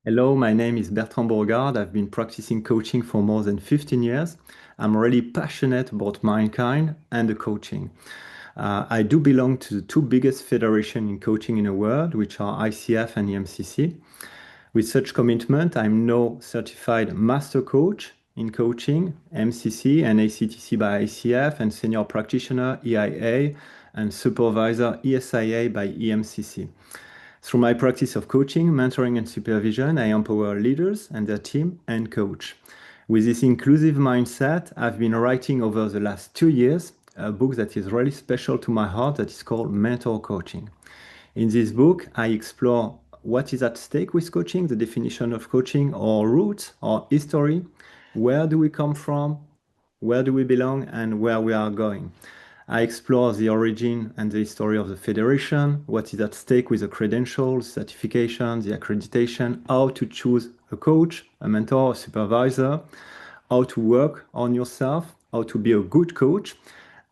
Hello, my name is Bertrand Beauregard. I've been practicing coaching for more than 15 years. I'm really passionate about mankind and the coaching. I do belong to the two biggest federations in coaching in the world, which are ICF and EMCC. With such commitment, I'm now certified master coach in coaching, MCC and ACTC by ICF, and senior practitioner EIA, and supervisor ESIA by EMCC. Through my practice of coaching, mentoring, and supervision, I empower leaders and their team and coach. With this inclusive mindset, I've been writing over the last 2 years a book that is really special to my heart that is called Mentor Coaching. In this book, I explore what is at stake with coaching, the definition of coaching, our roots, our history, where do we come from, where do we belong, and where we are going. I explore the origin and the history of the federation, what is at stake with the credentials, certification, the accreditation, how to choose a coach, a mentor, a supervisor, how to work on yourself, how to be a good coach.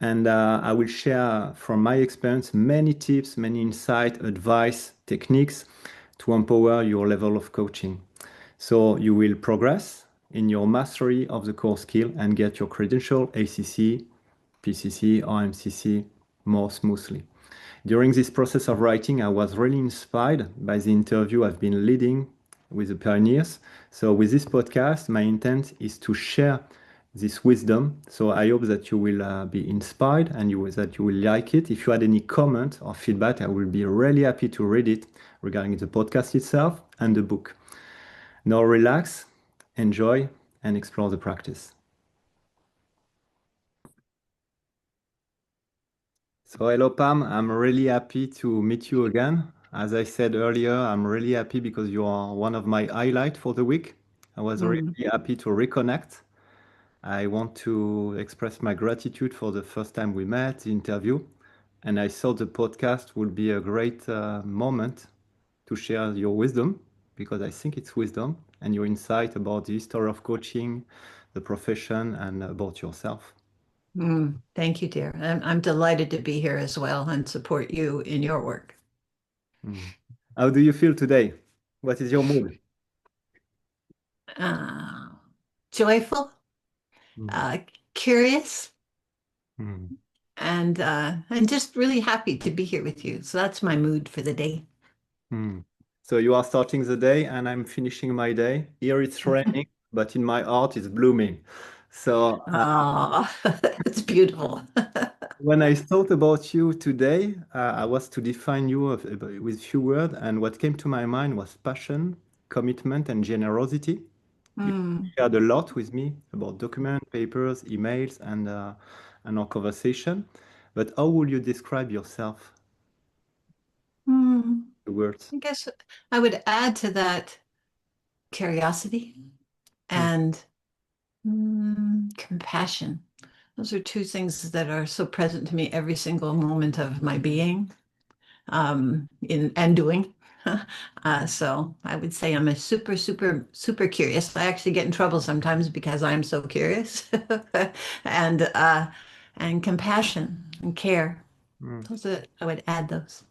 And I will share from my experience many tips, many insight, advice, techniques to empower your level of coaching. So you will progress in your mastery of the core skill and get your credential, ACC, PCC, or MCC more smoothly. During this process of writing, I was really inspired by the interview I've been leading with the pioneers. So with this podcast, my intent is to share this wisdom. So I hope that you will be inspired and that you will like it. If you had any comment or feedback, I will be really happy to read it regarding the podcast itself and the book. Now relax, enjoy, and explore the practice. So hello Pam, I'm really happy to meet you again. As I said earlier, I'm really happy because you are one of my highlights for the week. I was really Mm. happy to reconnect. I want to express my gratitude for the first time we met, the interview, and I thought the podcast would be a great moment to share your wisdom because I think it's wisdom and your insight about the history of coaching, the profession, and about yourself. Thank you, dear. I'm delighted to be here as well and support you in your work. Mm. How do you feel today? What is your mood? Uh, Joyful, Mm. uh, curious, Mm. and just really happy to be here with you. So that's my mood for the day. Mm. So you are starting the day and I'm finishing my day. Here it's raining, but in my heart it's blooming. So Oh, that's beautiful. when I thought about you today, I was to define you with few words, and what came to my mind was passion, commitment, and generosity. You Mm, shared a lot with me about document, papers, emails, and our conversation. But how would you describe yourself? mm. The words. I guess I would add to that curiosity Mm. and compassion. Those are two things that are so present to me every single moment of my being. In and doing. So I would say I'm a super, super, super curious. I actually get in trouble sometimes because I'm so curious. And and compassion and care. Mm. Those are, I would add those.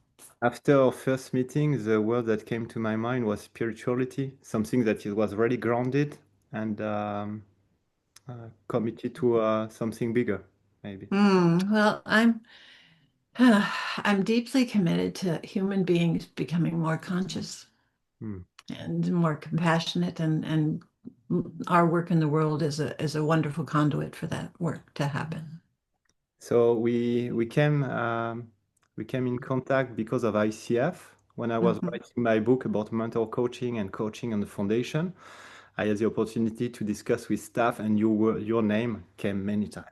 After our first meeting, the word that came to my mind was spirituality, something that it was really grounded and committed to something bigger, maybe. Well, I'm deeply committed to human beings becoming more conscious Mm. and more compassionate, and our work in the world is a wonderful conduit for that work to happen. So we came in contact because of ICF. When I was Mhm. writing my book about mental coaching and coaching on the foundation, I had the opportunity to discuss with staff, and your name came many times,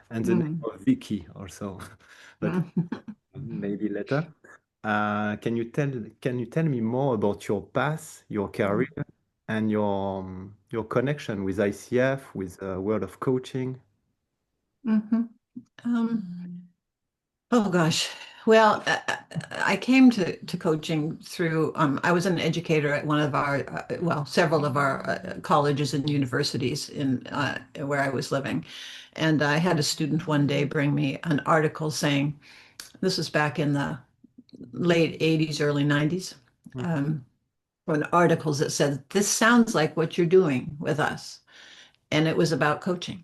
and the name Mm. of Vicky also, but Mm. maybe later. Can you tell me more about your path, your career, and your connection with ICF, with World of Coaching? Mhm. Oh gosh. Well, I came to coaching through, I was an educator at one of our, well, several of our colleges and universities in where I was living. And I had a student one day bring me an article saying, this was back in the late 80s, early 90s, Mm. um, on articles that said, this sounds like what you're doing with us. And it was about coaching,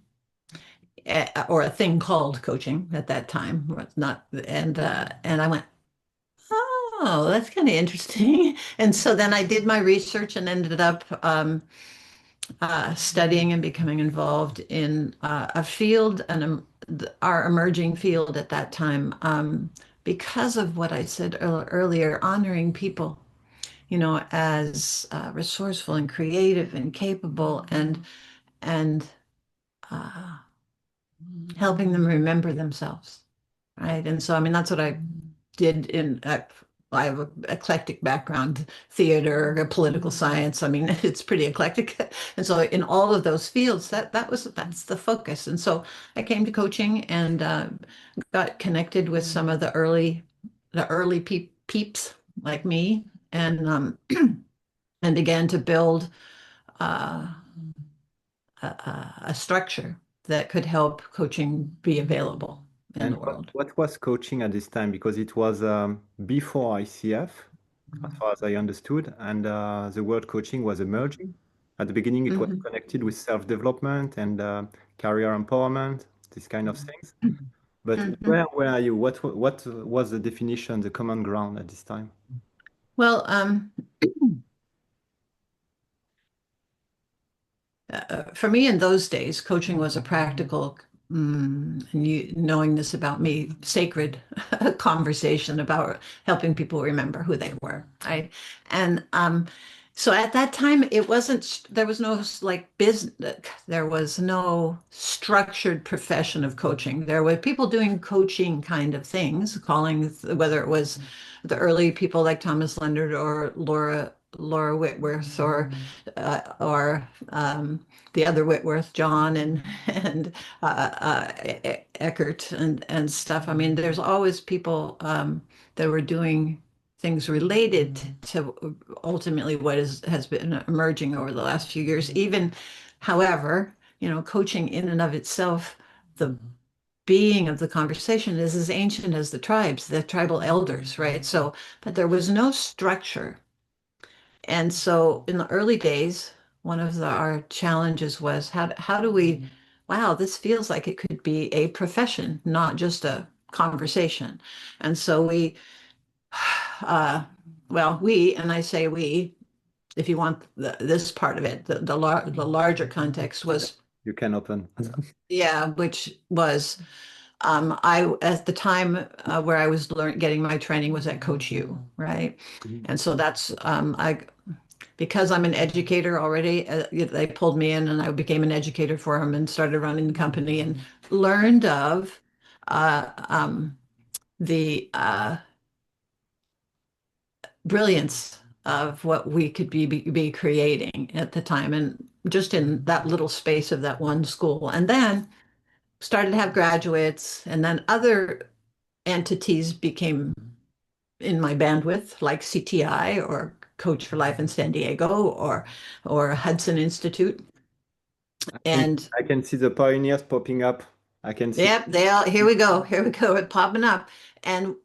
or a thing called coaching at that time. It's not, and I went, oh, that's kind of interesting. And so then I did my research and ended up studying and becoming involved in a field, and our emerging field at that time, because of what I said earlier, honoring people, as resourceful and creative and capable, and uh, helping them remember themselves, right? And so, I mean, that's what I did I have an eclectic background, theater, political science. I mean, it's pretty eclectic. And so in all of those fields, that's the focus. And so I came to coaching and got connected with some of the early peeps like me, and and began to build uh, a structure that could help coaching be available in And the world. what was coaching at this time? Because it was before ICF, as far as I understood, and the word coaching was emerging. At the beginning, it was Mhm. connected with self-development and career empowerment, these kind of things. But Mhm. where are you? What was the definition, the common ground at this time? Well, for me in those days, coaching was a practical, and you knowing this about me, sacred conversation about helping people remember who they were, right? And so at that time, it wasn't, there was no like business, there was no structured profession of coaching. There were people doing coaching kind of things, calling, whether it was the early people like Thomas Leonard or Laura Whitworth, or the other Whitworth, John, and Eckert, and stuff. I mean, there's always people that were doing things related to ultimately what has been emerging over the last few years. Even, however, coaching in and of itself, the being of the conversation is as ancient as the tribes, the tribal elders, right? So, but there was no structure. And so in the early days, one of our challenges was how do we, wow, this feels like it could be a profession, not just a conversation. And so uh, and I say we, if you want this part of it, the larger context was, You can open. yeah, which was, I, at the time where I was getting my training was at Coach U, right? Mhm. And so that's, because I'm an educator already, they pulled me in and I became an educator for them and started running the company and learned of uh, um, the brilliance of what we could be creating at the time, and just in that little space of that one school. And then started to have graduates, and then other entities became in my bandwidth, like CTI or Coach for Life in San Diego, or Hudson Institute. I can And I can see the pioneers popping up. I can see. yep, they all, here we go, it popping up. And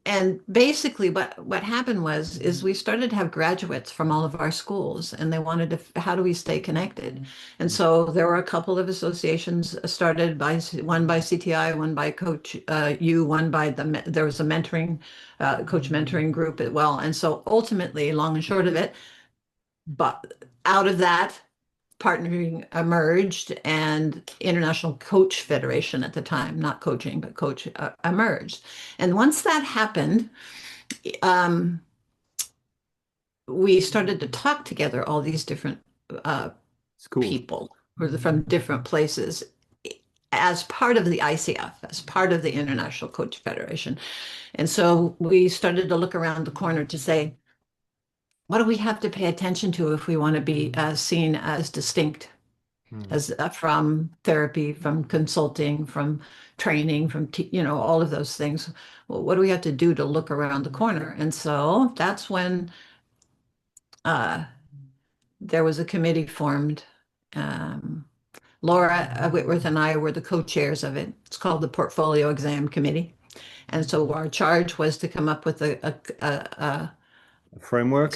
basically what happened is we started to have graduates from all of our schools, and they wanted to, how do we stay connected? And so there were a couple of associations started by, one by CTI, one by Coach U, one by there was a mentoring coach mentoring group as well. And so ultimately, long and short of it, but out of that partnering emerged, and International Coach Federation at the time, not coaching, but coach emerged. And once that happened, um, we started to talk together, all these different uh, Schools. people from different places, as part of the ICF, as part of the International Coach Federation. And so we started to look around the corner to say, what do we have to pay attention to if we want to be seen as distinct, Hmm. as from therapy, from consulting, from training, from all of those things. Well, what do we have to do to look around the corner? And so that's when uh, there was a committee formed. Um, Laura Whitworth and I were the co-chairs of it. It's called the Portfolio Exam Committee. And so our charge was to come up with Framework.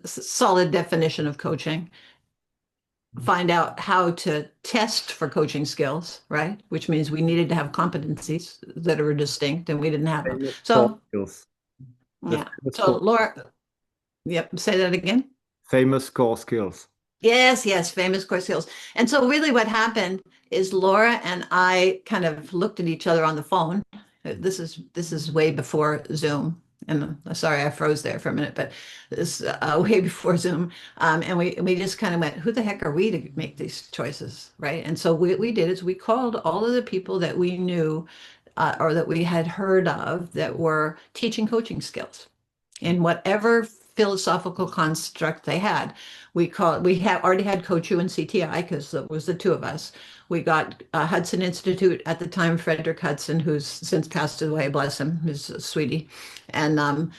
Solid definition of coaching. Find out how to test for coaching skills, right? Which means we needed to have competencies that are distinct, and we didn't have them. Famous core So, skills. The yeah. famous So, core, Laura, yep, say that again. famous core skills. Yes, yes, famous core skills. And so, really, what happened is Laura and I kind of looked at each other on the phone. This is way before Zoom. And sorry, I froze there for a minute, but this way before Zoom. And we just kind of went, who the heck are we to make these choices, right? And so what we did is we called all of the people that we knew or that we had heard of that were teaching coaching skills in whatever philosophical construct they had. We had already had COACHU and CTI because it was the two of us. We got Hudson Institute at the time, Frederick Hudson, who's since passed away, bless him, his sweetie, and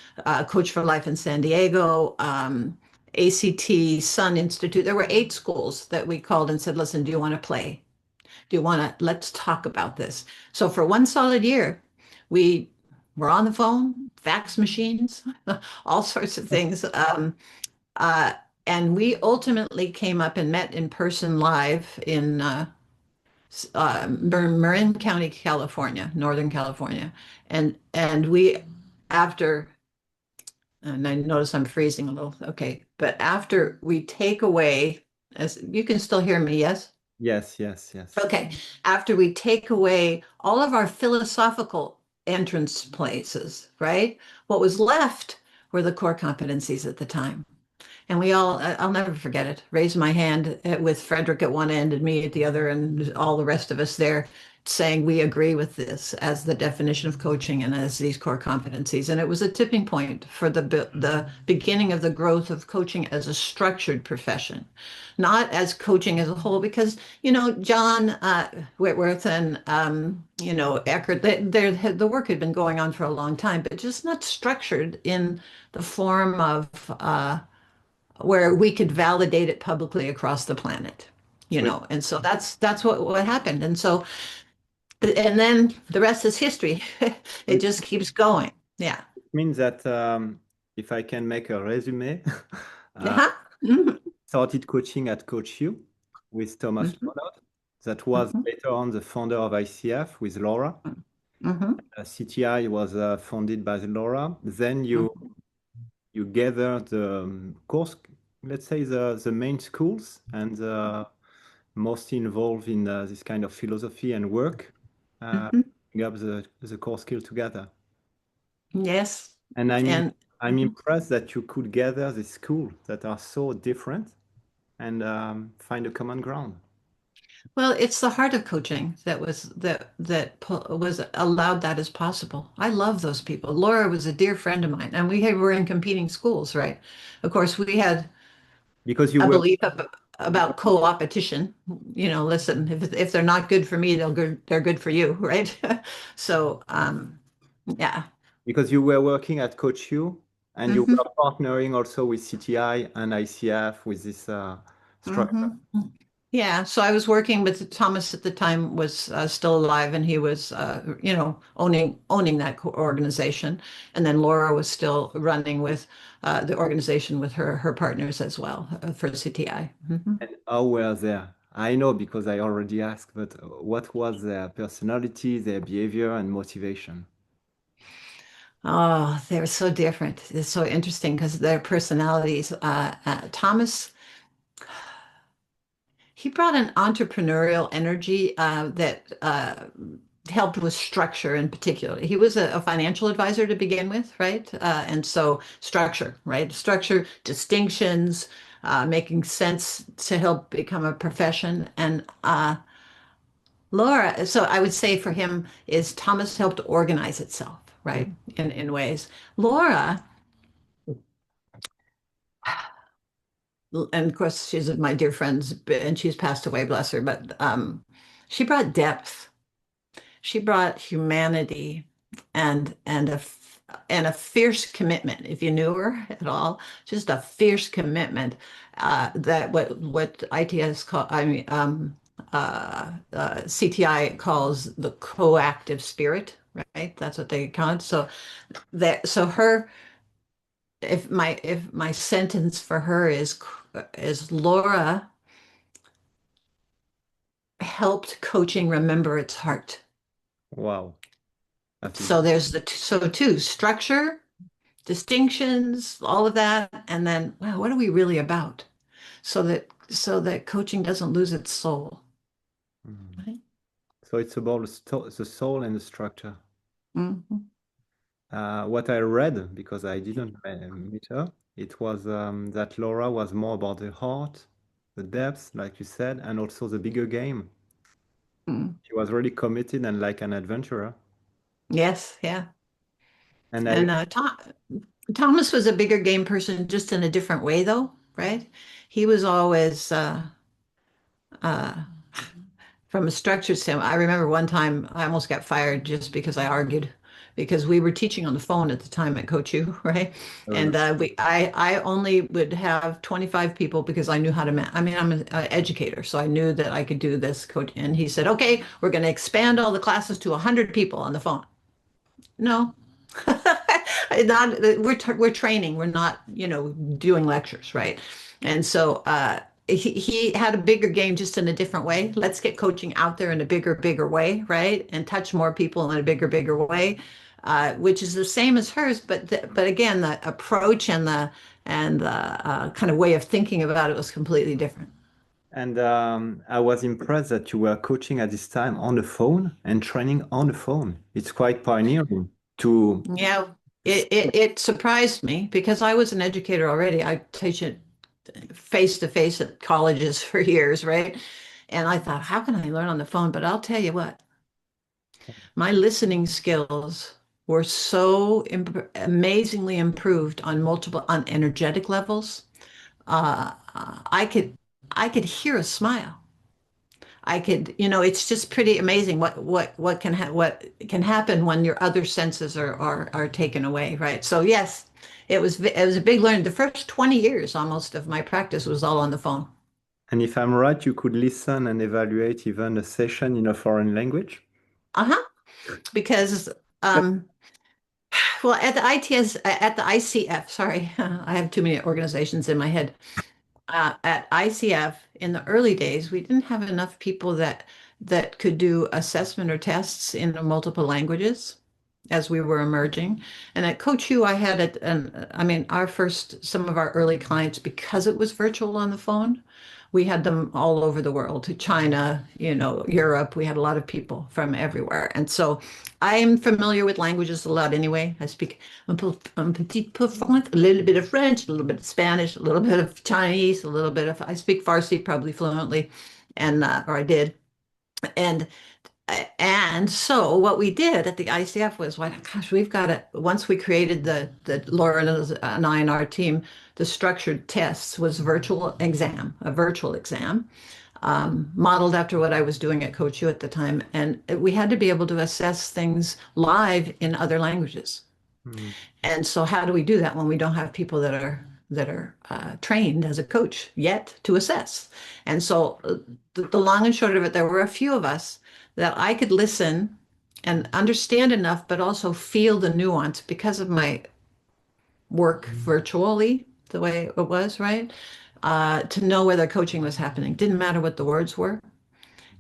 Coach for Life in San Diego, ACT, Sun Institute. There were 8 schools that we called and said, listen, do you want to play? Do you want to, let's talk about this. So for one solid year, we were on the phone, fax machines, all sorts of things. Uh, and we ultimately came up and met in person live in Marin County, California, Northern California. And we, after, and I notice I'm freezing a little, okay, but after we take away, as you can still hear me, yes? Yes, yes, yes. Okay, after we take away all of our philosophical entrance places, right? What was left were the core competencies at the time. And we all, I'll never forget it, raised my hand with Frederick at one end and me at the other, and all the rest of us there saying we agree with this as the definition of coaching and as these core competencies. And it was a tipping point for the beginning of the growth of coaching as a structured profession, not as coaching as a whole, because, John Whitworth and, Eckert, the work had been going on for a long time, but just not structured in the form of, where we could validate it publicly across the planet, So and so that's what happened. And so, and then the rest is history. It it just keeps going. Yeah. means that if I can make a resume, uh, Uh-huh. Mhm. started coaching at Coach U with Thomas Mhm. Leonard. That was Mhm. later on the founder of ICF with Laura. Mhm. CTI was founded by Laura. Then you Mhm. you gather the course, let's say the main schools and mostly involved in this kind of philosophy and work, Mhm. bring up the core skill together. Yes. And And I'm impressed that you could gather the schools that are so different and find a common ground. well, it's the heart of coaching that was allowed that as possible. I love those people. Laura was a dear friend of mine, and we were in competing schools, right? Of course, we had Because you a were, belief about co-opetition. Listen, if they're not good for me, they're good for you, right? So, yeah. because you were working at Coach U and you Hmm. were partnering also with CTI and ICF with this structure. Hmm. Yeah. So I was working with Thomas at the time was still alive, and he was, owning that organization, and then Laura was still running with the organization with her partners as well for CTI. Hmm. And how were they? I know because I already asked, but what was their personality, their behavior, and motivation? Oh, they're so different. It's so interesting because their personalities. Thomas, he brought an entrepreneurial energy that helped with structure in particular. He was a financial advisor to begin with, right? And so structure, right? Structure, distinctions, making sense to help become a profession. And Laura, so I would say for him is Thomas helped organize itself, Mm. right? In ways. Laura, and of course she's my dear friend, and she's passed away, bless her, but she brought depth. She brought humanity and a fierce commitment. If you knew her at all, just a fierce commitment that what ITS call I mean CTI calls the coactive spirit, right? That's what they call it. So her if my sentence for her is Laura helped coaching remember its heart. Wow. That is, So there's so two structure, distinctions, all of that, and then wow, what are we really about? So that coaching doesn't lose its soul. mm. Right? So it's about the soul and the structure. Mhm. What I read, because I didn't meet her, it was that Laura was more about the heart, the depth, like you said, and also the bigger game. Mm. She was really committed and like an adventurer. Yes, yeah. And I, And Thomas was a bigger game person, just in a different way, though, right? He was always uh, from a structured standpoint. I remember one time I almost got fired just because I argued, because we were teaching on the phone at the time at Coach U, right? I And remember. I only would have 25 people because I knew how to I mean, I'm an educator, so I knew that I could do this coach. And he said, okay, we're going to expand all the classes to 100 people on the phone. No, not we're training. We're not, doing lectures, right? And so he had a bigger game, just in a different way. Let's get coaching out there in a bigger way, right? And touch more people in a bigger way, which is the same as hers. But again, the approach and the kind of way of thinking about it was completely different. And I was impressed that you were coaching at this time on the phone and training on the phone. It's quite pioneering to, Yeah, it surprised me because I was an educator already. I teach it face to face at colleges for years, right? And I thought, how can I learn on the phone? But I'll tell you what, my listening skills were so amazingly improved on energetic levels. I could hear a smile. It's just pretty amazing what can happen when your other senses are taken away, right? So yes, it was a big learning. The first 20 years almost of my practice was all on the phone. and if I'm right, you could listen and evaluate even a session in a foreign language. Uh-huh. Because well, at the ITS, at the ICF, sorry, I have too many organizations in my head. At ICF in the early days, we didn't have enough people that could do assessment or tests in multiple languages as we were emerging. And at Coach U, I had it, and I mean, some of our early clients, because it was virtual on the phone, we had them all over the world, to China, Europe. We had a lot of people from everywhere. And so I'm familiar with languages a lot anyway. I speak un petit peu French, a little bit of French, a little bit of Spanish, a little bit of Chinese, I speak Farsi probably fluently, or I did. And and so what we did at the ICF was, well, gosh, we've got to, once we created the Laura and I and our team, the structured tests was a virtual exam, modeled after what I was doing at Coach U at the time. And we had to be able to assess things live in other languages. Hmm. And so how do we do that when we don't have people that are trained as a coach yet to assess? And so the long and short of it, there were a few of us that I could listen and understand enough, but also feel the nuance because of my work virtually, the way it was, right? To know whether coaching was happening. Didn't matter what the words were.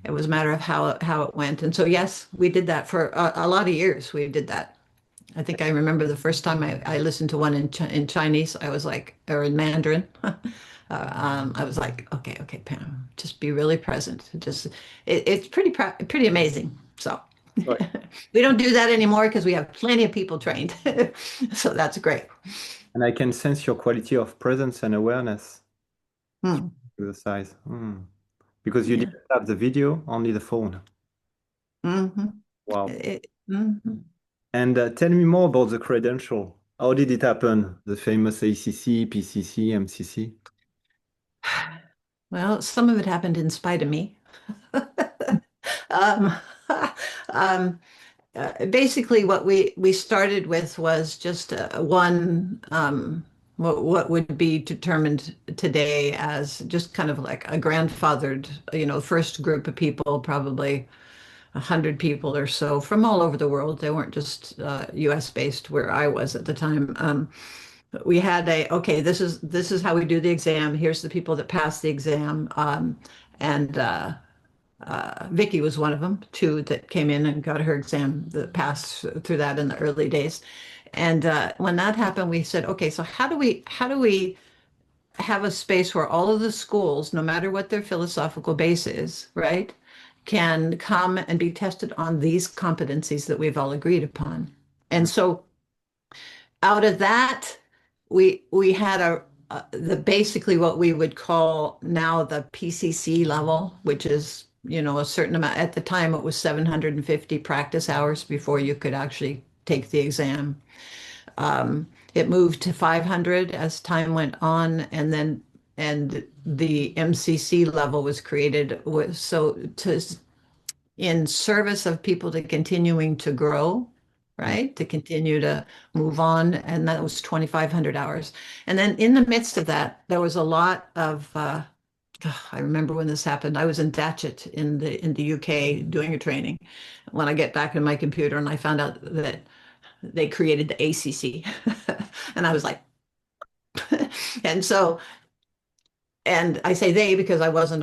It was a matter of how it went. And so, yes, we did that for a lot of years. We did that. I think I remember the first time I listened to one in Chinese, I was like, or in Mandarin. I was like, okay, Pam, just be really present. It's pretty amazing. So Right. we don't do that anymore because we have plenty of people trained. So that's great. And I can sense your quality of presence and awareness Hmm. to the size. Hmm. Because you Yeah. didn't have the video, only the phone. Hmm. Wow. Mhm. And tell me more about the credential. How did it happen? The famous ACC, PCC, MCC? Well, some of it happened in spite of me. Um, um, Basically, what we started with was just one what would be determined today as just kind of like a grandfathered, first group of people, probably 100 people or so from all over the world. They weren't just U.S. based where I was at the time. we had okay, this is how we do the exam. Here's the people that passed the exam. And Vicky was one of them, too, that came in and got her exam that passed through that in the early days. And when that happened, we said, okay, so how do we have a space where all of the schools, no matter what their philosophical base is, right, can come and be tested on these competencies that we've all agreed upon. And so out of that, we had the basically what we would call now the PCC level, which is, a certain amount. At the time, it was 750 practice hours before you could actually take the exam. It moved to 500 as time went on, and the MCC level was created in service of people to continuing to grow, Mm. right? To continue to move on. And that was 2,500 hours. And then in the midst of that, there was a lot of, I remember when this happened. I was in Datchet in the UK doing a training. When I get back in my computer and I found out that they created the ACC. And I was like, and so, and I say they because I wasn't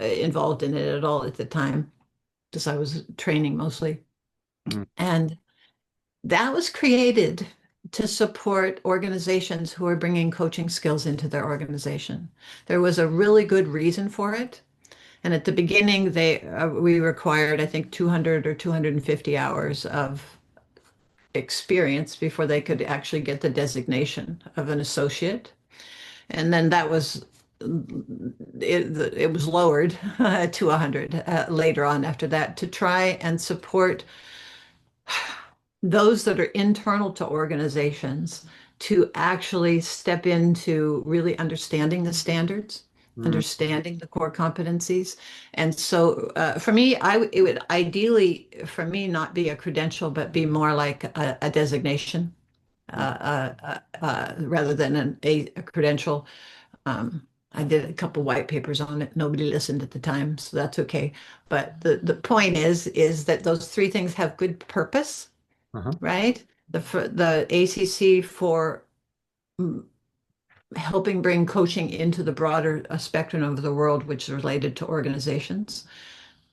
involved in it at all at the time, because I was training mostly. Mm. And that was created to support organizations who are bringing coaching skills into their organization. There was a really good reason for it. And at the beginning, we required, I think, 200 or 250 hours of experience before they could actually get the designation of an associate. And then that was it was lowered to 100 later on after that to try and support those that are internal to organizations to actually step into really understanding the standards, Mm. understanding the core competencies. And so for me, it would ideally, for me, not be a credential, but be more like a designation rather than a credential. I did a couple white papers on it. Nobody listened at the time, so that's okay. But the point is that those three things have good purpose, Uh-huh. right? The ACC for mm, helping bring coaching into the broader spectrum of the world, which is related to organizations.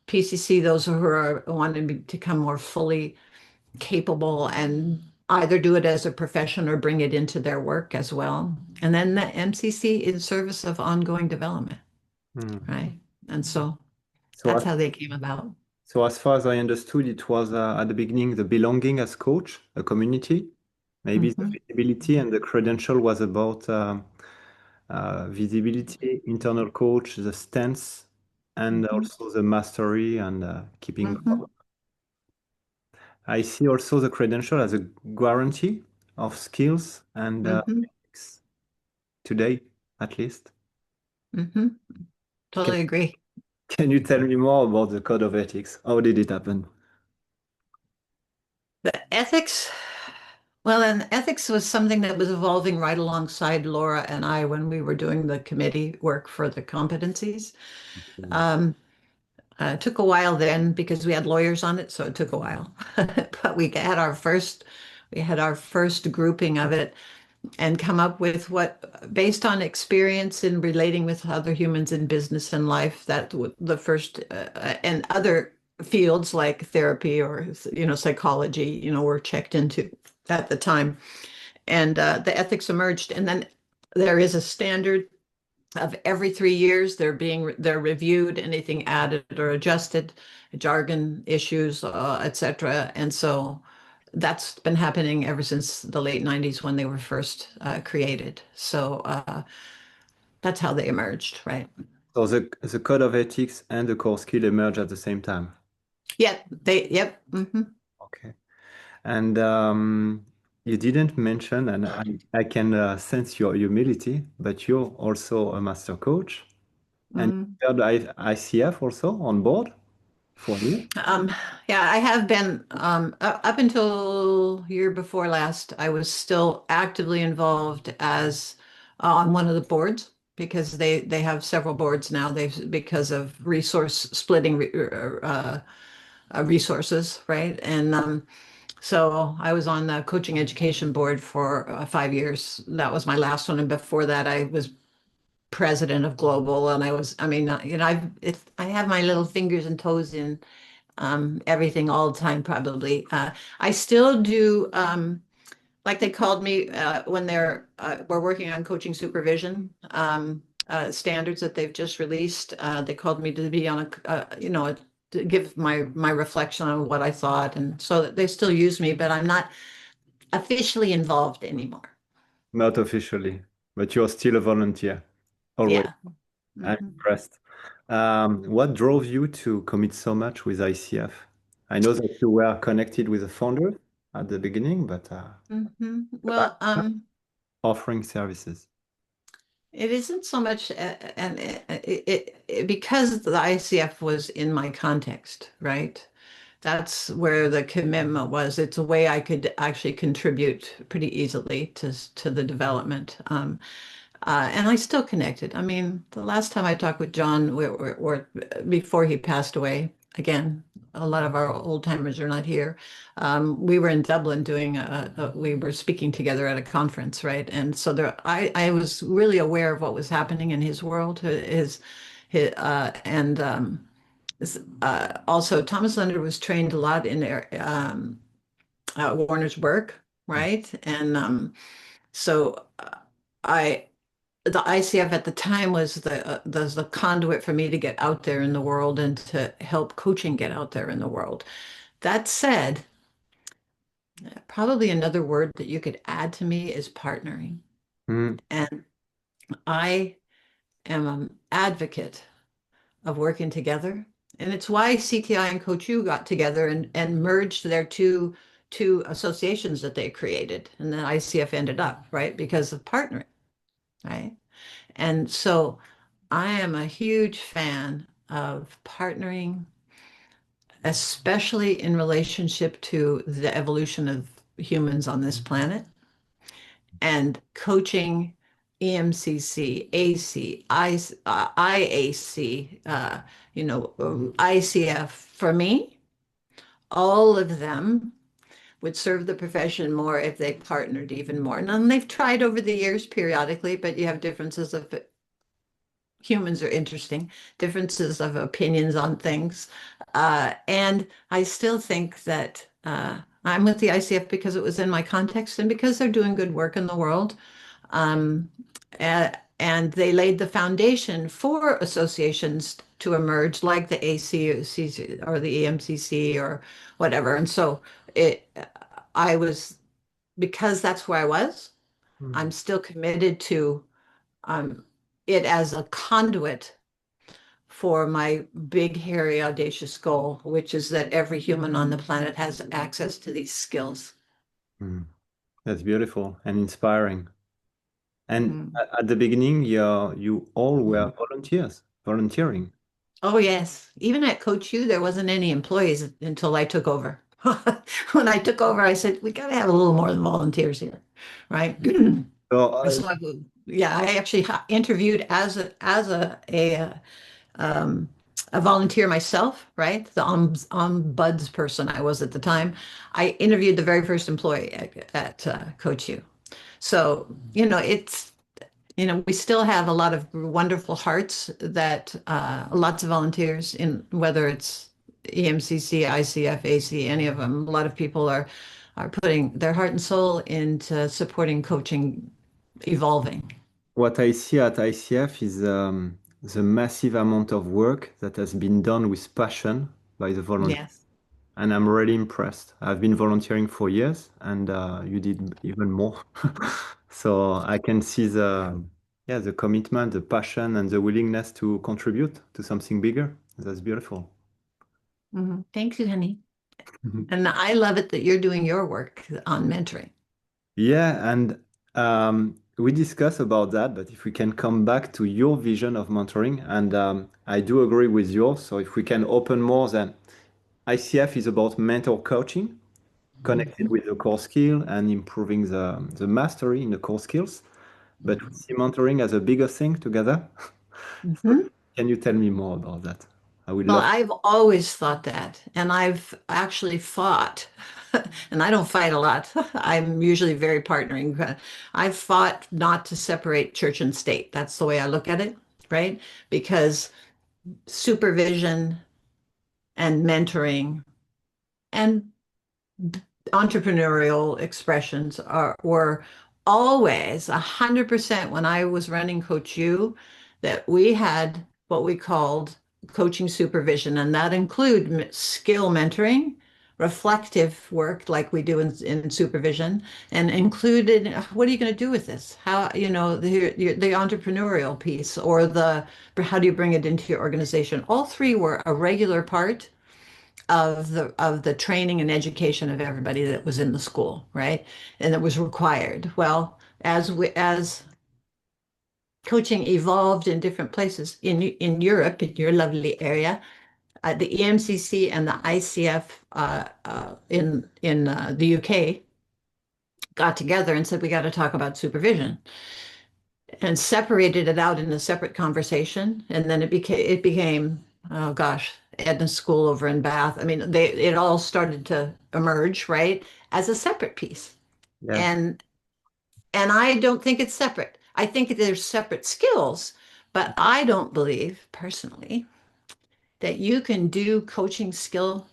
PCC, those who are wanting to become more fully capable and either do it as a profession or bring it into their work as well. And then the MCC in service of ongoing development, Mm. right? And so So that's as, how they came about. so as far as I understood, it was at the beginning the belonging as coach, a community, maybe the Mhm, visibility, and the credential was about visibility, internal coach, the stance, and mhm, also the mastery and keeping. mhm, I see also the credential as a guarantee of skills and mhm, ethics today, at least. mhm. Can, Totally agree. can you tell me more about the code of ethics? How did it happen? The ethics, well, and ethics was something that was evolving right alongside Laura and I when we were doing the committee work for the competencies. Mm. Um, it took a while then because we had lawyers on it, so it took a while. But we had our first grouping of it and come up with what, based on experience in relating with other humans in business and life, the first and other fields like therapy or psychology, were checked into at the time, and the ethics emerged, and then there is a standard of every 3 years they're reviewed, anything added or adjusted, jargon issues, etc. And so that's been happening ever since the late 90s when they were first created. So that's how they emerged, right? So the code of ethics and the core skill emerge at the same time. Yep. Okay. And you didn't mention, and I can sense your humility, but you're also a master coach. And Mm. you had ICF also on board for you. Um, yeah, I have been up until year before last. I was still actively involved as on one of the boards because they have several boards now. They've because of resource splitting resources, right? And So I was on the coaching education board for 5 years. That was my last one. And before that, I was president of Global. And I mean, I have my little fingers and toes in everything all the time, probably. I still do, like they called me when we're working on coaching supervision standards that they've just released. They called me to be on to give my reflection on what I thought, and so that they still use me, but I'm not officially involved anymore. Not officially, but you're still a volunteer. Always. Yeah. I'm Mhm. impressed. What drove you to commit so much with ICF? I know that you were connected with the founder at the beginning, but Well, offering services. it isn't so much, and because the ICF was in my context, right? That's where the commitment was. It's a way I could actually contribute pretty easily to the development. And I still connected. I mean, the last time I talked with John, before he passed away, again, a lot of our old timers are not here. We were in Dublin we were speaking together at a conference, right? And so I was really aware of what was happening in his world, and also Thomas Leonard was trained a lot in Warner's work, right? And so I the ICF at the time was the conduit for me to get out there in the world and to help coaching get out there in the world. That said, probably another word that you could add to me is partnering. Mm, And I am an advocate of working together. And it's why CTI and Coach U got together and merged their two associations that they created. And then ICF ended up, right? Because of partnering, right? And so I am a huge fan of partnering, especially in relationship to the evolution of humans on this planet and coaching EMCC, AC, IAC, ICF. For me, all of them would serve the profession more if they partnered even more. And they've tried over the years periodically, but you have differences of humans are interesting, differences of opinions on things. And I still think that I'm with the ICF because it was in my context and because they're doing good work in the world. Um, and they laid the foundation for associations to emerge, like the ACC or the EMCC or whatever. And so it, I was, because that's where I was, mm, I'm still committed to um, it as a conduit for my big, hairy, audacious goal, which is that every human on the planet has access to these skills. mm. That's beautiful and inspiring. And Mm. at the beginning, you all were volunteers, volunteering. Oh, yes. Even at Coach U, there wasn't any employees until I took over. When I took over, I said, we got to have a little more than volunteers here, right? So, So, yeah, I actually interviewed um, a volunteer myself, right? The ombuds person I was at the time. I interviewed the very first employee at Coach U. So, we still have a lot of wonderful hearts that lots of volunteers in whether it's EMCC, ICF, AC, any of them. A lot of people are putting their heart and soul into supporting coaching evolving. what I see at ICF is the massive amount of work that has been done with passion by the volunteers. Yes. And I'm really impressed. I've been volunteering for years, and you did even more. So I can see the commitment, the passion, and the willingness to contribute to something bigger. That's beautiful. Thank you, honey. And I love it that you're doing your work on mentoring. Yeah, and we discussed about that, but if we can come back to your vision of mentoring, and I do agree with yours. So if we can open more, then ICF is about mentor coaching, connected Mhm. with the core skill and improving the mastery in the core skills. But we see mentoring as a bigger thing together. So Mhm. can you tell me more about that? I would Well, love. I've always thought that, and I've actually fought. and I don't fight a lot. I'm usually very partnering. I've fought not to separate church and state. That's the way I look at it, right? Because supervision and mentoring and entrepreneurial expressions were always 100% when I was running Coach U, that we had what we called coaching supervision, and that include skill mentoring, reflective work like we do in supervision, and included what are you going to do with this? How, the entrepreneurial piece or the how do you bring it into your organization? All three were a regular part of the training and education of everybody that was in the school, right? And it was required. Well, as coaching evolved in different places in Europe, in your lovely area, the EMCC and the ICF in the UK got together and said we got to talk about supervision and separated it out in a separate conversation. And then it became oh gosh, Edna School over in Bath. I mean, it all started to emerge, right, as a separate piece. Yes. And and I don't think it's separate. I think there's separate skills, but I don't believe personally that you can do coaching skill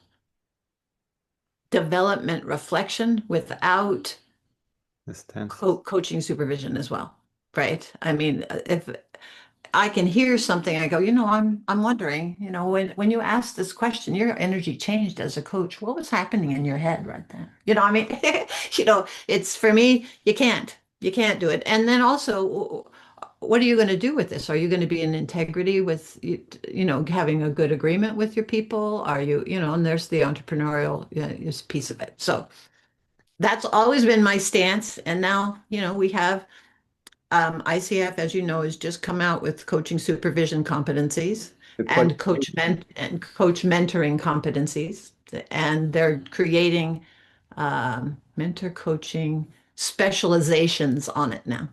development reflection without Understand. coaching supervision as well, right? I mean, if I can hear something. I go, I'm wondering, when you asked this question, your energy changed as a coach. What was happening in your head right then? I mean, it's for me, you can't do it. And then also, what are you going to do with this? Are you going to be in integrity with, having a good agreement with your people? Are you, and there's the entrepreneurial piece of it. So that's always been my stance. And now, we have ICF, as you know, has just come out with coaching supervision competencies The and qualification. coach mentoring competencies, and they're creating mentor coaching specializations on it now.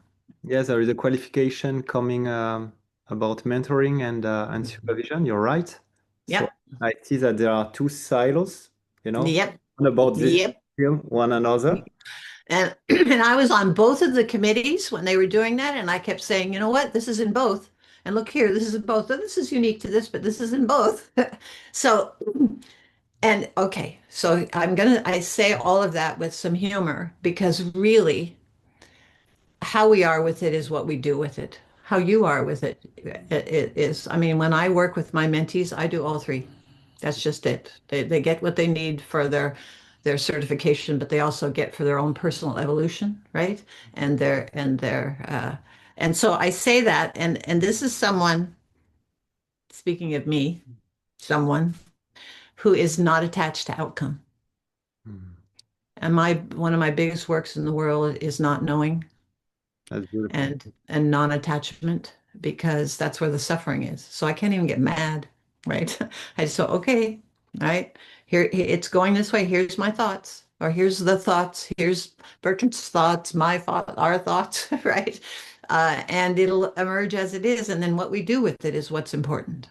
Yes, there is a qualification coming about mentoring and supervision. You're right. So Yep, I see that there are two silos, yep, one about this yep. skill, one another. And and I was on both of the committees when they were doing that, and I kept saying, you know what, this is in both. And look here, this is in both. This is unique to this, but this is in both. So and okay, so I say all of that with some humor because really how we are with it is what we do with it. How you are with it is, I mean, when I work with my mentees, I do all three. That's just it. They get what they need for their certification, but they also get for their own personal evolution, right? And so I say that, and this is someone, speaking of me, someone who is not attached to outcome. Hmm. And one of my biggest works in the world is not knowing That's beautiful. and non-attachment because that's where the suffering is. So I can't even get mad, right? I just thought, okay, all right, here it's going this way. Here's my thoughts, or here's the thoughts. Here's Bertrand's thoughts, my thought, our thoughts, right? And it'll emerge as it is, and then what we do with it is what's important.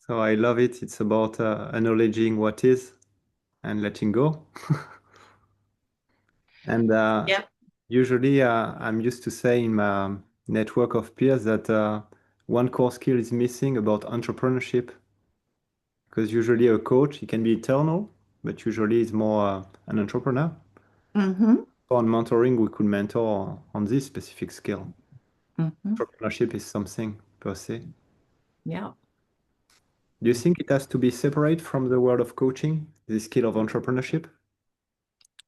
So I love it. It's about acknowledging what is and letting go. And Yep. usually I'm used to say in my network of peers that one core skill is missing about entrepreneurship. Because usually a coach, he can be eternal, but usually he's more an entrepreneur. Mm-hmm. So on mentoring, we could mentor on this specific skill. Mm-hmm. Entrepreneurship is something per se. Yeah. Do you think it has to be separate from the world of coaching, the skill of entrepreneurship?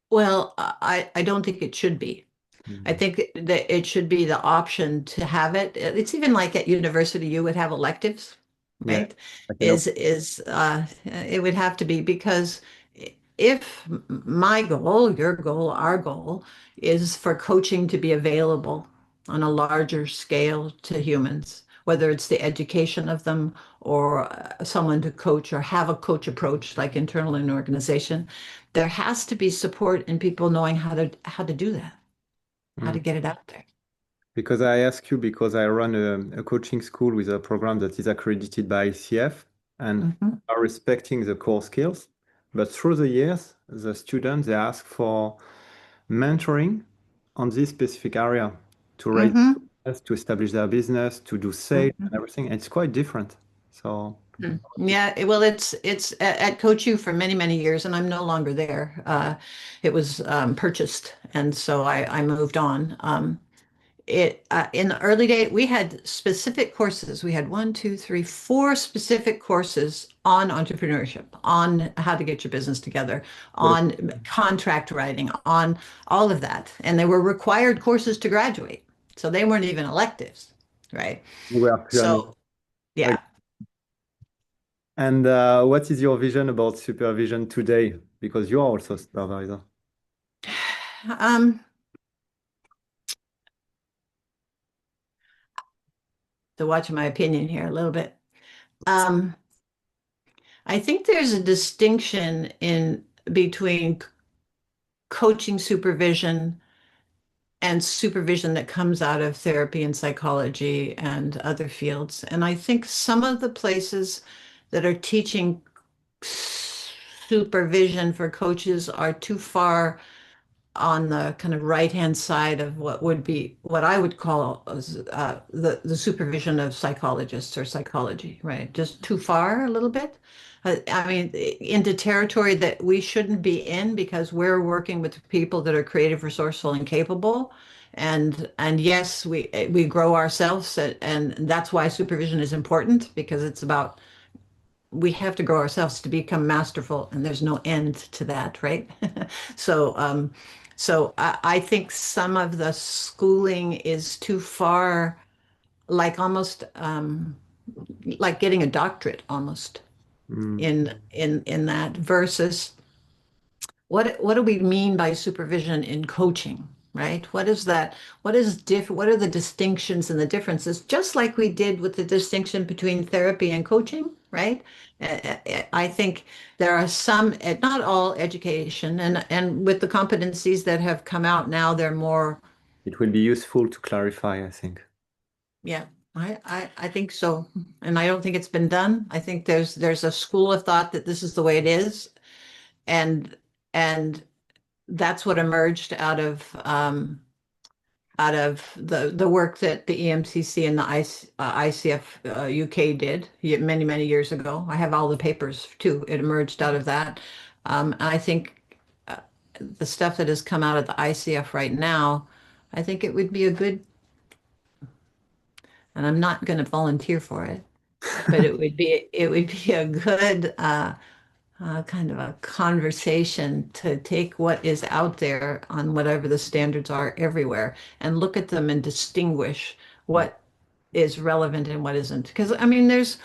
Well, I don't think it should be. I Mm. think that it should be the option to have it. It's even like at university, you would have electives, Yeah, right? I can help. It would have to be because if my goal, your goal, our goal is for coaching to be available on a larger scale to humans, whether it's the education of them or someone to coach or have a coach approach like internal in an organization, there has to be support in people knowing how to do that, how Mm. to get it out there. Because I ask you because I run a coaching school with a program that is accredited by ICF and Mhm. are respecting the core skills. But through the years, the students, they ask for mentoring on this specific area to raise Mm-hmm. awareness, to establish their business, to do sales and everything. And it's quite different. So, Yeah, well, it's at Coach U for many, many years, and I'm no longer there. It was purchased, and so I moved on. It in the early day, we had specific courses. We had one, two, three, four specific courses on entrepreneurship, on how to get your business together, what on contract writing, on all of that, and they were required courses to graduate, so they weren't even electives, right? we are pioneers. So yeah. And what is your vision about supervision today? Because you are also a supervisor. Um, to watch my opinion here a little bit. Um, I think there's a distinction in between coaching supervision and supervision that comes out of therapy and psychology and other fields. And I think some of the places that are teaching supervision for coaches are too far on the kind of right-hand side of what would be what I would call the supervision of psychologists or psychology, right? Just too far a little bit. I mean, into territory that we shouldn't be in because we're working with people that are creative, resourceful, and capable. And yes, we grow ourselves, and that's why supervision is important because it's about we have to grow ourselves to become masterful, and there's no end to that, right? So, I think some of the schooling is too far, like almost like getting a doctorate almost Mm, in that versus what do we mean by supervision in coaching, right? What is that? What are the distinctions and the differences? Just like we did with the distinction between therapy and coaching, right? I think there are some, not all education, and with the competencies that have come out now, they're more, it will be useful to clarify, I think. yeah, I think so. And I don't think it's been done. I think there's a school of thought that this is the way it is. And and that's what emerged out of the work that the EMCC and the ICF UK did many, many years ago. I have all the papers too. It emerged out of that. And I think the stuff that has come out of the ICF right now, I think it would be a good, and I'm not going to volunteer for it, but it would be a good kind of a conversation to take what is out there on whatever the standards are everywhere and look at them and distinguish what is relevant and what isn't. Because I mean, there's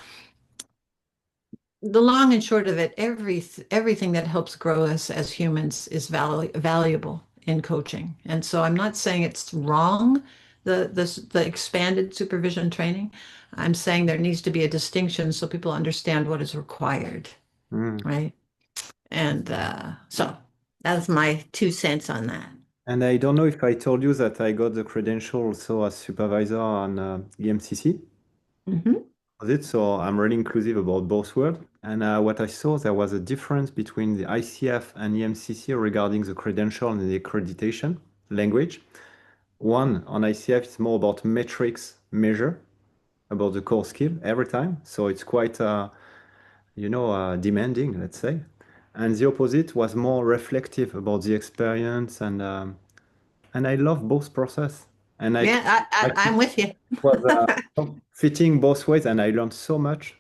the long and short of it, everything that helps grow us as humans is valuable in coaching. And so I'm not saying it's wrong, the expanded supervision training. I'm saying there needs to be a distinction so people understand what is required, Mm. right? And so that's my 2 cents on that. And I don't know if I told you that I got the credential also as supervisor on EMCC. Hmm. Was it? So I'm really inclusive about both worlds. And what I saw, there was a difference between the ICF and EMCC regarding the credential and the accreditation language. One, on ICF, it's more about metrics measure, about the core skill every time. So it's quite, demanding, let's say. And the opposite was more reflective about the experience. And I love both process. And Yeah, I'm with you. was fitting both ways, and I learned so much.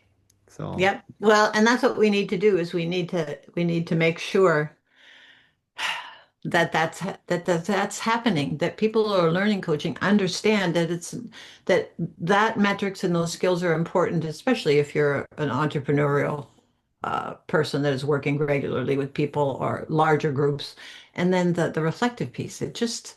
So, Yep. Well, and that's what we need to do is we need to make sure that that's happening, that people who are learning coaching understand that that metrics and those skills are important, especially if you're an entrepreneurial person that is working regularly with people or larger groups. And then the reflective piece, it just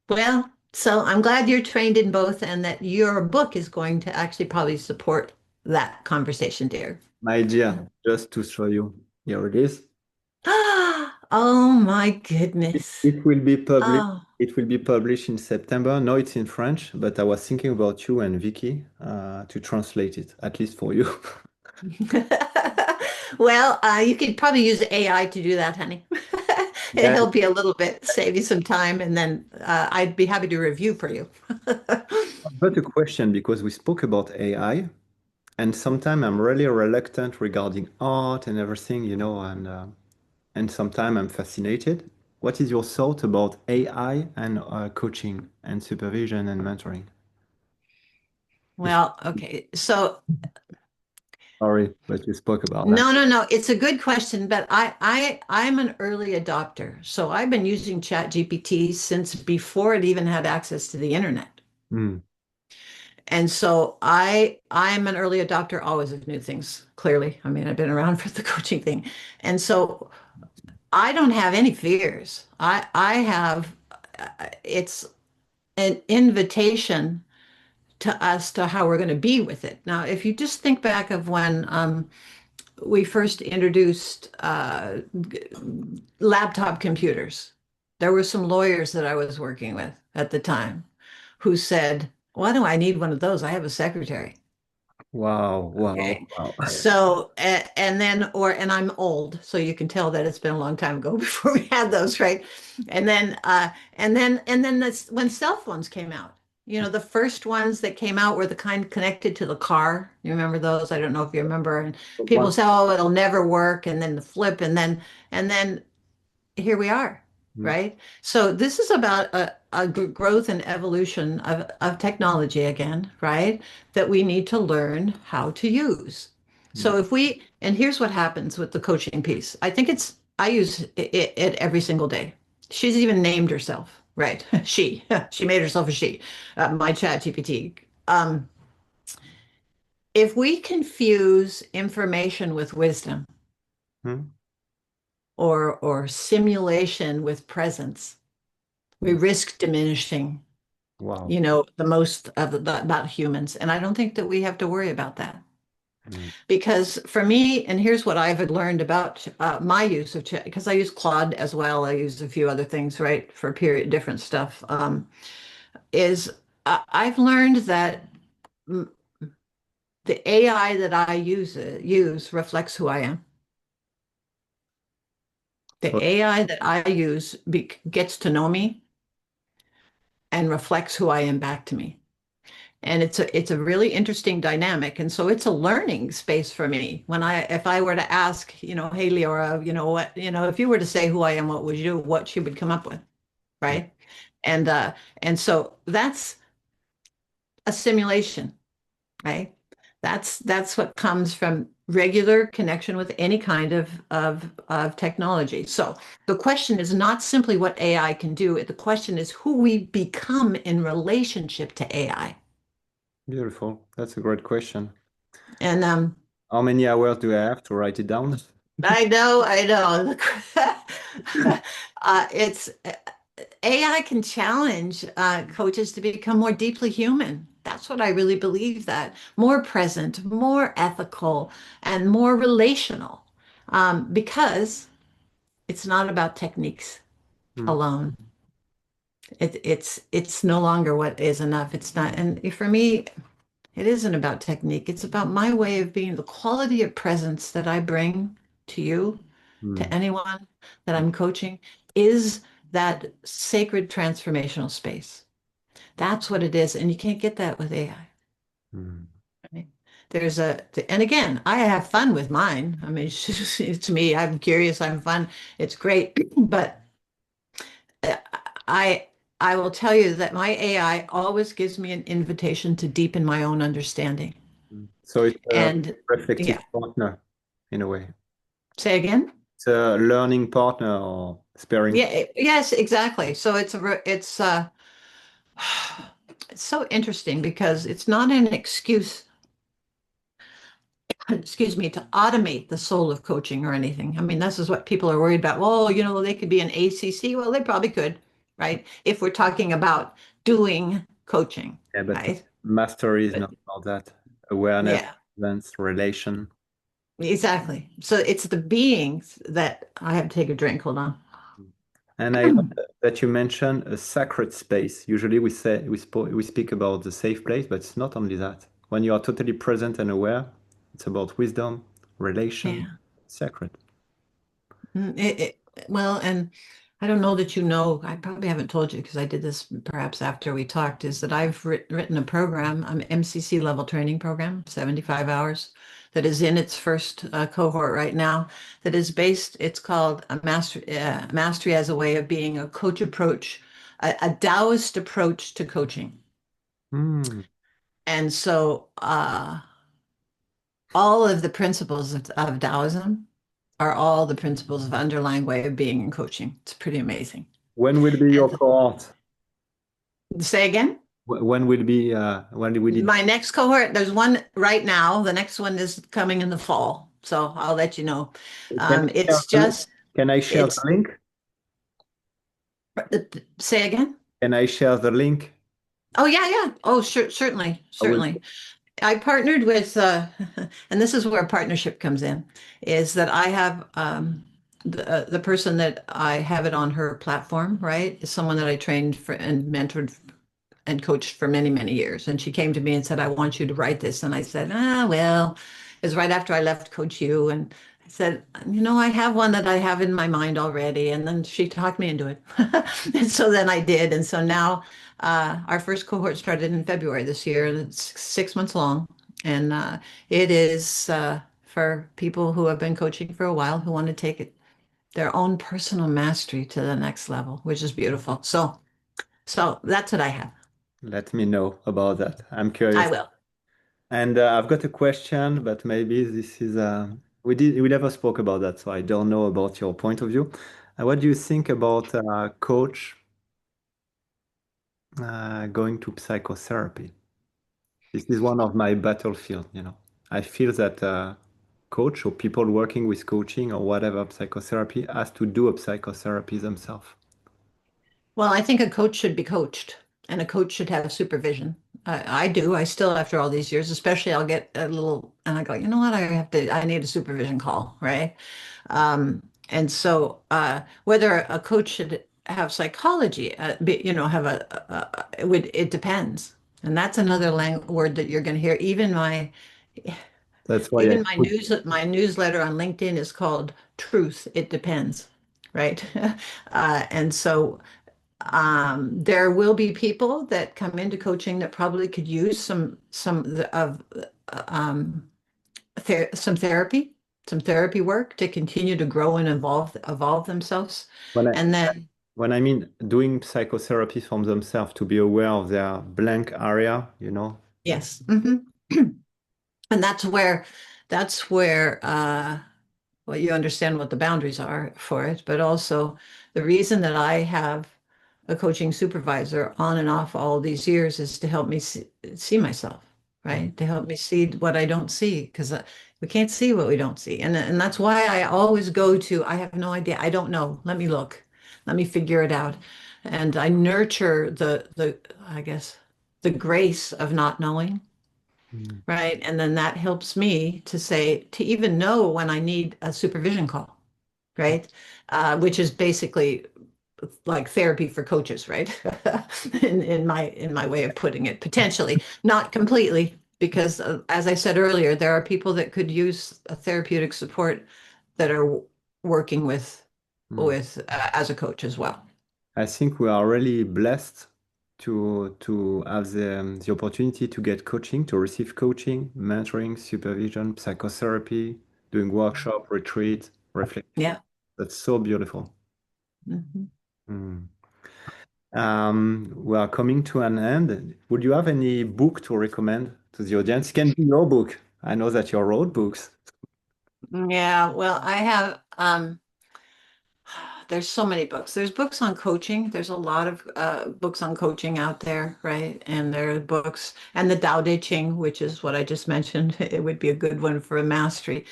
well, so I'm glad you're trained in both and that your book is going to actually probably support that conversation, dear. my dear, just to show you, here it is. Oh my It, goodness. it will be published. Oh. It will be published in September. No, it's in French, but I was thinking about you and Vicky to translate it, at least for you. Well, you could probably use AI to do that, honey. It'll Yeah, help you a little bit, save you some time, and then I'd be happy to review for you. but a question because we spoke about AI, and sometimes I'm really reluctant regarding art and everything, and sometimes I'm fascinated. What is your thought about AI and coaching and supervision and mentoring? If Well, okay. So sorry, but you spoke about that. no, no, no. It's a good question, but I'm an early adopter. So I've been using ChatGPT since before it even had access to the internet. Hmm. And so I'm an early adopter always of new things, clearly. I mean, I've been around for the coaching thing. And so I don't have any fears. I have it's an invitation to us to how we're going to be with it. Now, if you just think back of when we first introduced laptop computers, there were some lawyers that I was working with at the time who said, "Why do I need one of those? I have a secretary." Wow, wow, Okay. wow. So, and then, and I'm old, so you can tell that it's been a long time ago before we had those, right? And then that's when cell phones came out. The first ones that came out were the kind connected to the car. You remember those? I don't know if you remember. And people One. say, "Oh, it'll never work," and then the flip, and then here we are, Hmm. right? So this is about a growth and evolution of technology again, right? That we need to learn how to use. Hmm. So and here's what happens with the coaching piece. I use it every single day. She's even named herself, right? She made herself a she, my chat GPT. If we confuse information with wisdom Hmm. or simulation with presence, we Hmm. risk diminishing, Wow. the most of about humans. And I don't think that we have to worry about that. Hmm. Because for me, and here's what I've learned about my use of chat, because I use Claude as well. I use a few other things, right, for period different stuff. Is I've learned that the AI that I use reflects who I am. The So, AI that I use gets to know me and reflects who I am back to me. And it's a really interesting dynamic, and so it's a learning space for me. If I were to ask, hey Leora, if you were to say who I am, what would you do? What she would come up with, hmm. right? And so that's a simulation, right? That's what comes from regular connection with any kind of technology. So the question is not simply what AI can do. The question is who we become in relationship to AI. Beautiful. That's a great question. And How many hours do I have to write it down? I know. It's AI can challenge coaches to become more deeply human. That's what I really believe, that more present, more ethical, and more relational. Because it's not about techniques Hmm. alone. It's no longer what is enough. It's not, and for me, it isn't about technique. It's about my way of being, the quality of presence that I bring to you, Hmm. to anyone that I'm coaching, is that sacred transformational space. That's what it is. And you can't get that with AI. Hmm. Right? And again, I have fun with mine. I mean, it's me. I'm curious. I'm fun. It's great. But uh, I, I will tell you that my AI always gives me an invitation to deepen my own understanding. So it's a And reflective yeah, partner in a way. say again. It's a learning partner or sparing. Yeah, yes, exactly. So it's so interesting because it's not an excuse, excuse me, to automate the soul of coaching or anything. I mean, this is what people are worried about. Well, they could be an ACC. Well, they probably could, right? If we're talking about doing coaching, Yeah, but right? mastery is But not about that. Awareness, yeah, events, relation. exactly. So it's the beings that I have to take a drink. Hold on. And I love that you mentioned a sacred space. Usually we speak about the safe place, but it's not only that. When you are totally present and aware, it's about wisdom, relation, Yeah, sacred. Well, and I don't know that you know, I probably haven't told you because I did this perhaps after we talked, is that I've written a program, an MCC level training program, 75 hours, that is in its first cohort right now, that is based, it's called a mastery as a way of being a coach approach, a Taoist approach to coaching. Mm. And so all of the principles of Taoism are all the principles of underlying way of being in coaching. It's pretty amazing. When will be your And cohort? say again, When will be when we did my next cohort, there's one right now. The next one is coming in the fall. So I'll let you know. can I share It's the link? just, Can I share the it's, link? say again. Can I share the link? Oh, yeah, yeah. Oh, sure, certainly, I will. certainly. I partnered with, and this is where partnership comes in, is that I have the person that I have it on her platform, right, is someone that I trained for and mentored and coached for many, many years. And she came to me and said, I want you to write this. And I said, well, it was right after I left Coach U. And I said, I have one that I have in my mind already. And then she talked me into it. And so then I did. And so now our first cohort started in February this year, and it's 6 months long. And it is for people who have been coaching for a while who want to take it, their own personal mastery to the next level, which is beautiful. So that's what I have. Let me know about that. I'm I curious. will. And I've got a question, but maybe this is we never spoke about that, so I don't know about your point of view. What do you think about coach going to psychotherapy? This is one of my battlefield, you know. I feel that coach or people working with coaching or whatever psychotherapy has to do a psychotherapy themselves. Well, I think a coach should be coached and a coach should have supervision. I do. I still, after all these years, especially I'll get a little, and I go, you know what? I need a supervision call, right? And so whether a coach should have psychology, have it depends. And that's another word that you're going to hear. That's why I Even put. my newsletter on LinkedIn is called Truth. It depends, right? And so there will be people that come into coaching that probably could use um, some therapy work to continue to grow and evolve themselves. when I And then when I mean doing psychotherapy from themselves to be aware of their blank area, you know. yes, and that's where well, you understand what the boundaries are for it, but also the reason that I have a coaching supervisor on and off all these years is to help me see myself, right? To help me see what I don't see, because we can't see what we don't see. And that's why I always go to, I have no idea. I don't know. Let me look. Let me figure it out. And I nurture I guess, the grace of not knowing, Mm. right? And then that helps me to even know when I need a supervision call, right? Which is basically like therapy for coaches, right? in my way of putting it, potentially, not completely, because as I said earlier, there are people that could use a therapeutic support that are working Mm. with as a coach as well. I think we are really blessed to have the opportunity to get coaching, to receive coaching, mentoring, supervision, psychotherapy, doing workshop, retreat, reflection. Yeah. That's so beautiful. Mhm. Mm. We are coming to an end. Would you have any book to recommend to the audience? It can be your book. I know that you wrote books. Yeah, well, I have there's so many books. There's books on coaching. There's a lot of books on coaching out there, right? And there are books, and the Tao Te Ching, which is what I just mentioned. It would be a good one for a mastery.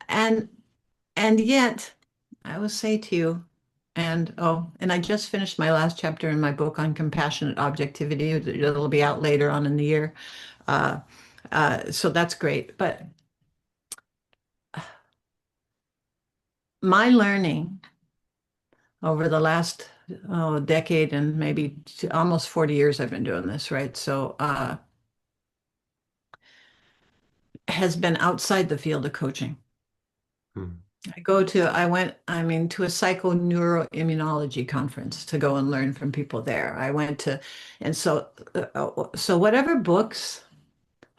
And and yet, I will say to you, and I just finished my last chapter in my book on compassionate objectivity. It'll be out later on in the year. Uh, so that's great. But my learning over the last decade and maybe almost 40 years I've been doing this, right? So has been outside the field of coaching. Mm. I mean, to a psychoneuroimmunology conference to go and learn from people there. I went to, and so whatever books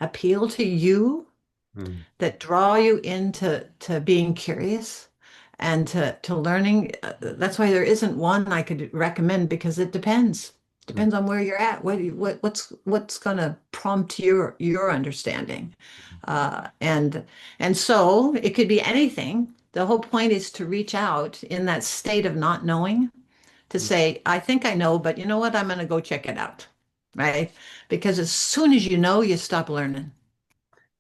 appeal to you Mm, that draw you into to being curious and to learning. That's why there isn't one I could recommend because it depends. mm, Depends on where you're at. What's going to prompt your understanding, and so it could be anything. The whole point is to reach out in that state of not knowing to mm. say, I think I know, but you know what? I'm going to go check it out, right? Because as soon as you know, you stop learning.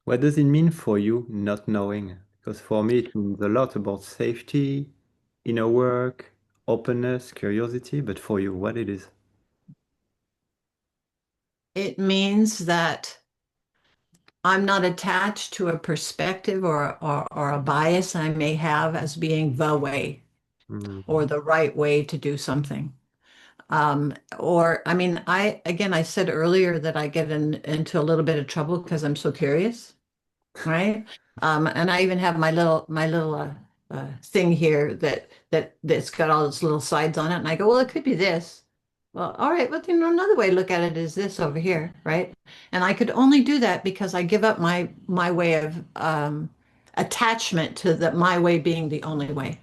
What does it mean for you not knowing? Because for me, it means a lot about safety, inner work, openness, curiosity. But for you, what it is? It means that I'm not attached to a perspective or a bias I may have as being the way or Mm, the right way to do something. I mean, I said earlier that I get into a little bit of trouble because I'm so curious, right? And I even have my little thing here that's got all its little sides on it, and I go, well, it could be this. Well, all right, but another way to look at it is this over here, right? And I could only do that because I give up my way of attachment to my way being the only way,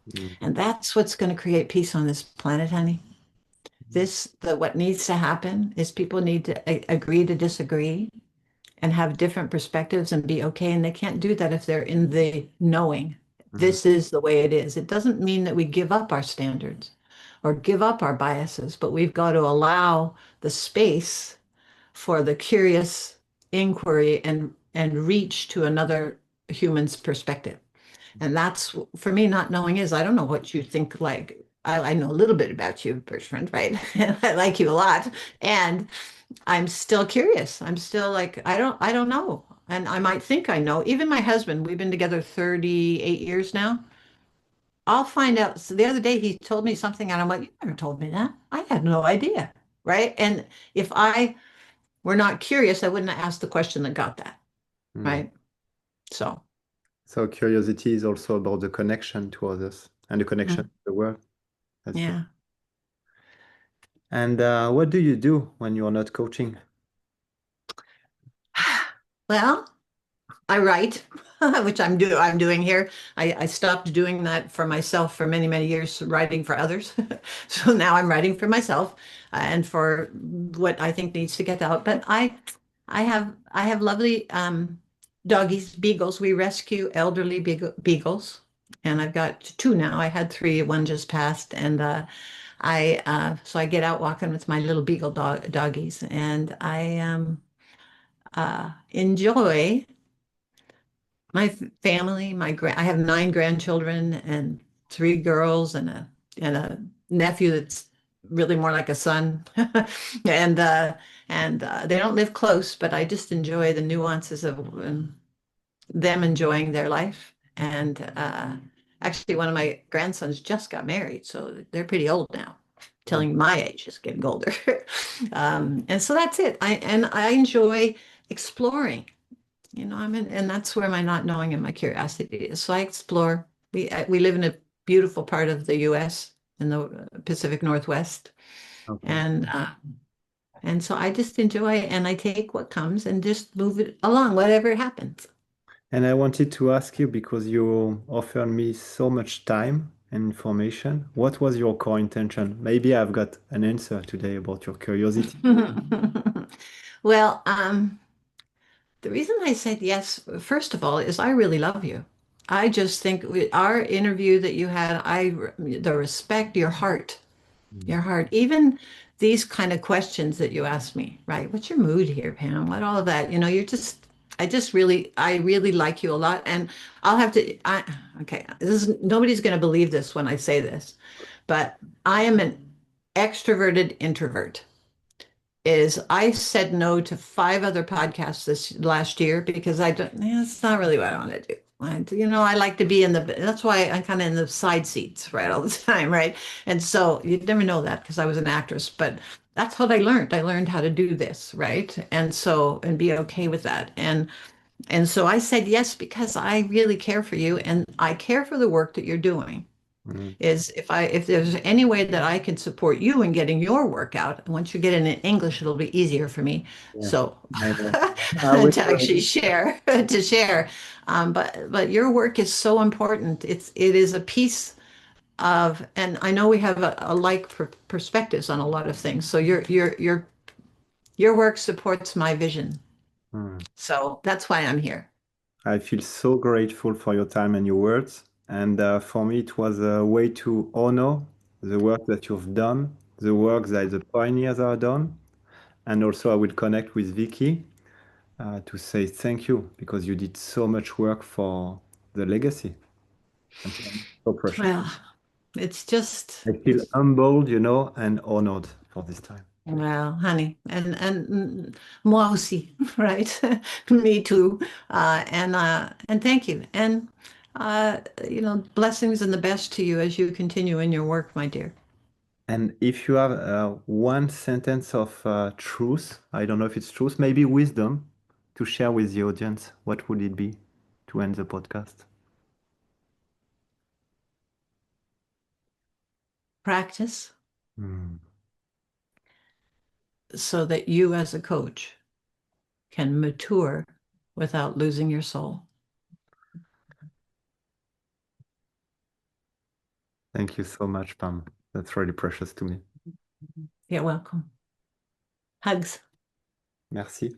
mm, and that's what's going to create peace on this planet, honey. What needs to happen is people need to agree to disagree and have different perspectives and be okay. And they can't do that if they're in the knowing. mm, This is the way it is. It doesn't mean that we give up our standards or give up our biases, but we've got to allow the space for the curious inquiry and reach to another human's perspective. And that's for me, not knowing is I don't know what you think like. I know a little bit about you, Bertrand, right? I like you a lot. And I'm still curious. I'm still like, I don't know. And I might think I know. Even my husband, we've been together 38 years now. I'll find out. So the other day he told me something and I'm like, you never told me that. I had no idea. Right. And if I were not curious, I wouldn't have asked the question that got that. mm. Right. So, So curiosity is also about the connection to others and the connection mm, to the world. That's good. yeah. And what do you do when you're not coaching? Well, I write, which I'm doing here. I stopped doing that for myself for many, many years, writing for others. So now I'm writing for myself and for what I think needs to get out. But I have lovely doggies, beagles. We rescue elderly beagles, and I've got two now. I had three, one just passed, and I get out walking with my little beagle doggies, and I enjoy my family, I have 9 grandchildren and 3 girls and a nephew that's really more like a son. And they don't live close, but I just enjoy the nuances of them enjoying their life. And actually, one of my grandsons just got married, so they're pretty old now. Mm. Telling my age is getting older. And so that's it. I enjoy exploring. And that's where my not knowing and my curiosity is. So I explore. We live in a beautiful part of the U.S. in the Pacific Northwest, Okay. and so I just enjoy it, and I take what comes and just move it along, whatever happens. And I wanted to ask you because you offered me so much time and information. What was your core intention? Maybe I've got an answer today about your curiosity. Well, the reason I said yes, first of all, is I really love you. I just think our interview that you had, the respect, Mm, your heart, even these kind of questions that you asked me, right? What's your mood here, Pam? What all of that? I really like you a lot. And I'll have to, okay, nobody's going to believe this when I say this, but I am an extroverted introvert. I said no to 5 other podcasts this last year because it's not really what I want to do. I like to be that's why I'm kind of in the side seats, right, all the time, right? And so you'd never know that because I was an actress, but that's what I learned. I learned how to do this, right? And be okay with that. And so I said yes because I really care for you and I care for the work that you're doing. Mm. Is if there's any way that I can support you in getting your work out, once you get it in English, it'll be easier for me. Yeah, So I know. I will, to actually share to share. But your work is so important. It is a piece of, and I know we have a like perspectives on a lot of things. So your work supports my vision. mm. So that's why I'm here. I feel so grateful for your time and your words. And for me, it was a way to honor the work that you've done, the work that the pioneers are done. And also, I will connect with Vicky to say thank you because you did so much work for the legacy. And so precious. Well, it's just I feel it's humbled, and honored for this time. well, honey, and moi aussi, right? Me too. And thank you. And blessings and the best to you as you continue in your work, my dear. And if you have one sentence of truth, I don't know if it's truth, maybe wisdom to share with the audience, what would it be to end the podcast? Practice Hmm. so that you as a coach can mature without losing your soul. Thank you so much, Pam. That's really precious to me. You're welcome. Hugs. Merci.